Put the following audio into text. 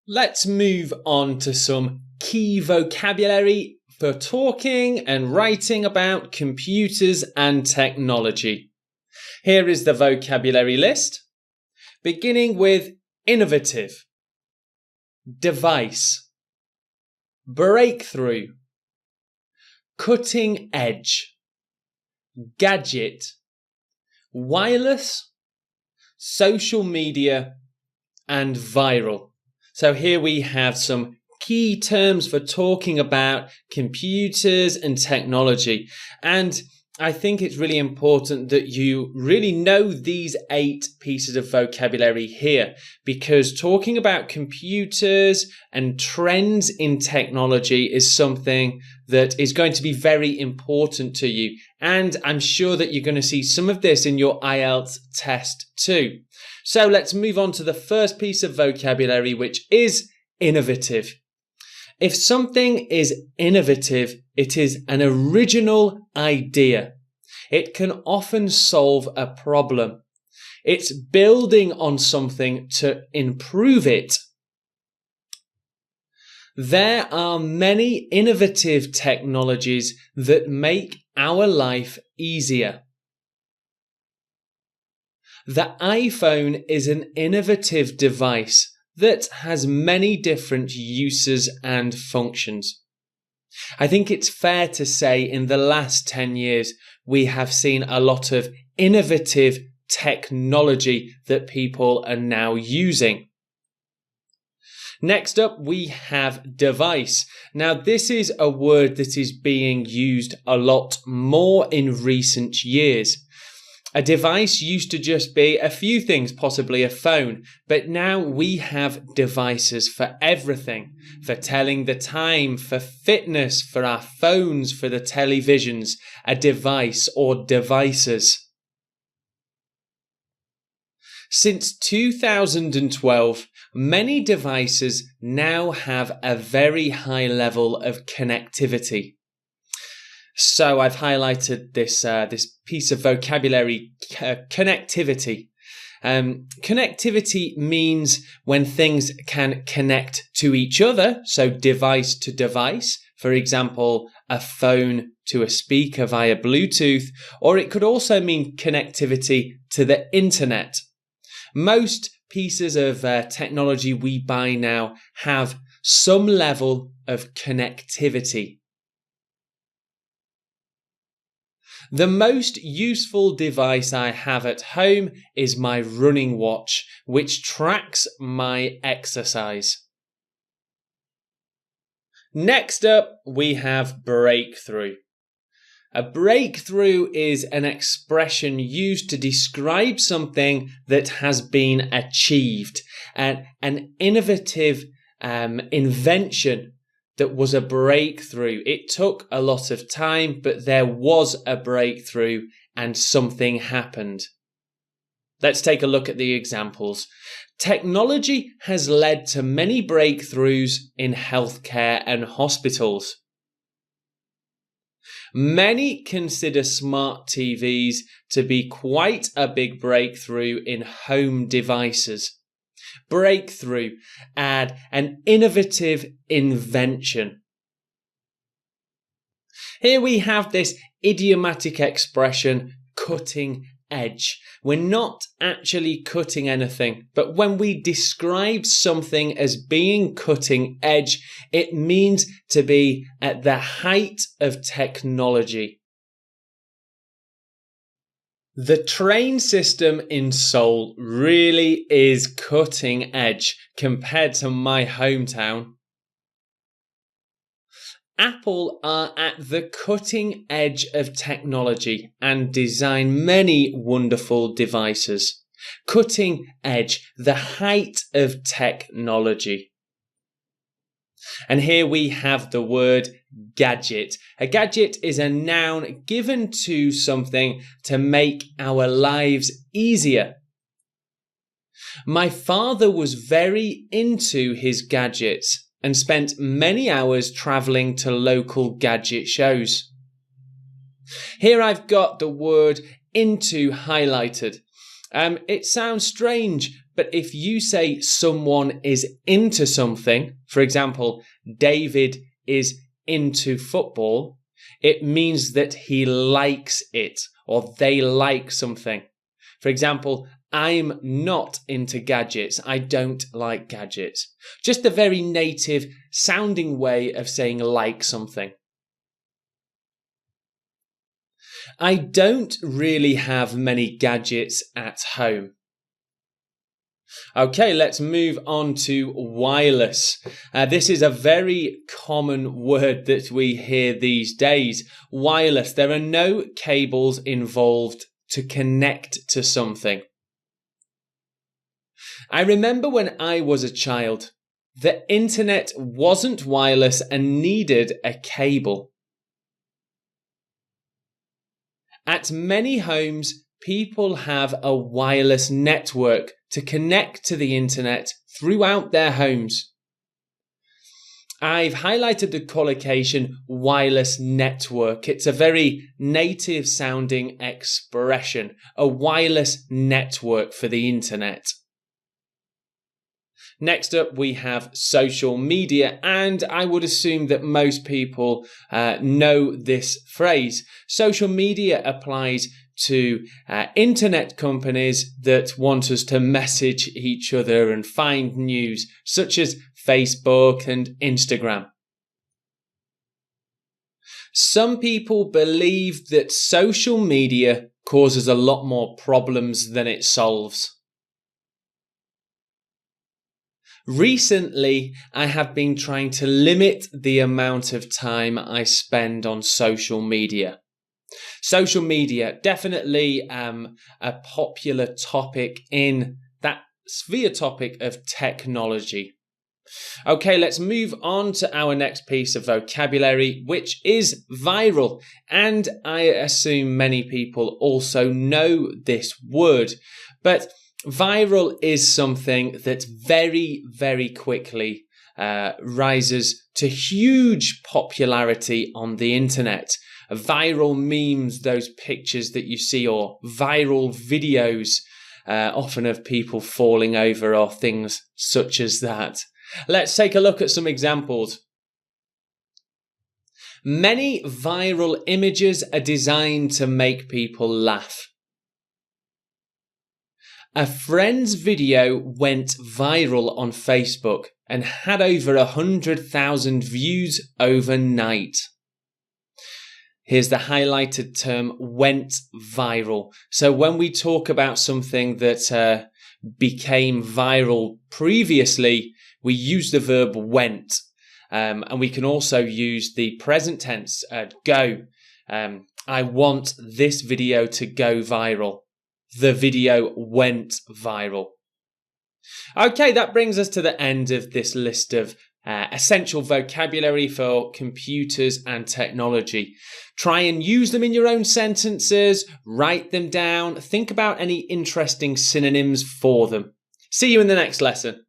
Let's move on to some key vocabulary for talking and writing about computers and technology. Here is the vocabulary list, beginning with innovative, device, breakthrough, cutting edge, gadget, wireless, social media, and viral. So here we have some key terms for talking about computers and technology. And I think it's really important that you really know these 8 pieces of vocabulary here, because talking about computers and trends in technology is something that is going to be very important to you. And I'm sure that you're going to see some of this in your IELTS test too. So let's move on to the first piece of vocabulary, which is innovative. If something is innovative, it is an original idea. It can often solve a problem. It's building on something to improve it. There are many innovative technologies that make our life easier. The iPhone is an innovative device that has many different uses and functions. I think it's fair to say in the last 10 years, we have seen a lot of innovative technology that people are now using. Next up, we have device. Now, this is a word that is being used a lot more in recent years. A device used to just be a few things, possibly a phone, but now we have devices for everything, for telling the time, for fitness, for our phones, for the televisions, a device or devices. Since 2012, many devices now have a very high level of connectivity. So I've highlighted this piece of vocabulary, connectivity. Connectivity means when things can connect to each other, so device to device, for example, a phone to a speaker via Bluetooth, or it could also mean connectivity to the internet. Most pieces of technology we buy now have some level of connectivity. The most useful device I have at home is my running watch, which tracks my exercise. Next up, we have breakthrough. A breakthrough is an expression used to describe something that has been achieved, an innovative invention that was a breakthrough. It took a lot of time, but there was a breakthrough and something happened. Let's take a look at the examples. Technology has led to many breakthroughs in healthcare and hospitals. Many consider smart TVs to be quite a big breakthrough in home devices. Breakthrough, add an innovative invention. Here we have this idiomatic expression, cutting edge. We're not actually cutting anything, but when we describe something as being cutting edge, it means to be at the height of technology. The train system in Seoul really is cutting edge compared to my hometown. Apple are at the cutting edge of technology and design many wonderful devices. Cutting edge, the height of technology. And here we have the word gadget. A gadget is a noun given to something to make our lives easier. My father was very into his gadgets and spent many hours travelling to local gadget shows. Here I've got the word into highlighted. It sounds strange, But if you say someone is into something, for example, David is into football, it means that he likes it or they like something. For example, I'm not into gadgets. I don't like gadgets. Just a very native sounding way of saying like something. I don't really have many gadgets at home. Okay, let's move on to wireless. This is a very common word that we hear these days. Wireless. There are no cables involved to connect to something. I remember when I was a child, the internet wasn't wireless and needed a cable. At many homes, people have a wireless network to connect to the internet throughout their homes. I've highlighted the collocation wireless network. It's a very native sounding expression, a wireless network for the internet. Next up, we have social media, and I would assume that most people know this phrase. Social media applies to internet companies that want us to message each other and find news, such as Facebook and Instagram. Some people believe that social media causes a lot more problems than it solves. Recently, I have been trying to limit the amount of time I spend on social media. Social media, definitely a popular topic in that sphere topic of technology. Okay, let's move on to our next piece of vocabulary, which is viral. And I assume many people also know this word, but viral is something that very, very quickly rises to huge popularity on the internet. Viral memes, those pictures that you see, or viral videos, often of people falling over or things such as that. Let's take a look at some examples. Many viral images are designed to make people laugh. A friend's video went viral on Facebook and had over 100,000 views overnight. Here's the highlighted term, went viral. So when we talk about something that became viral previously, we use the verb went. And we can also use the present tense, go. I want this video to go viral. The video went viral. Okay, that brings us to the end of this list of essential vocabulary for computers and technology. Try and use them in your own sentences, write them down, think about any interesting synonyms for them. See you in the next lesson.